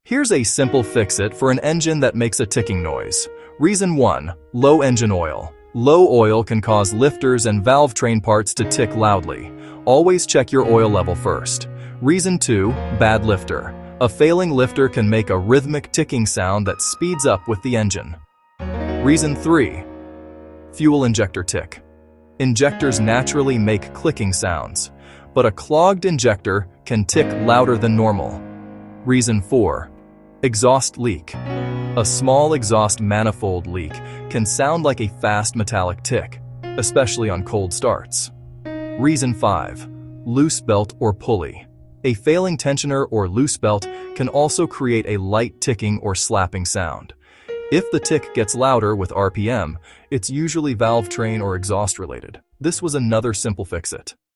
Here's a simple fix-it for an engine that makes a ticking noise. Reason 1. Low engine oil. Low oil can cause lifters and valvetrain parts to tick loudly. Always check your oil level first. Reason 2. Bad lifter. A failing lifter can make a rhythmic ticking sound that speeds up with the engine. Reason 3. Fuel injector tick. Injectors naturally make clicking sounds, but a clogged injector can tick louder than normal. Reason 4. Exhaust leak. A small exhaust manifold leak can sound like a fast metallic tick, especially on cold starts. Reason 5. Loose belt or pulley. A failing tensioner or loose belt can also create a light ticking or slapping sound. If the tick gets louder with RPM, it's usually valvetrain or exhaust related. This was another simple fix-it.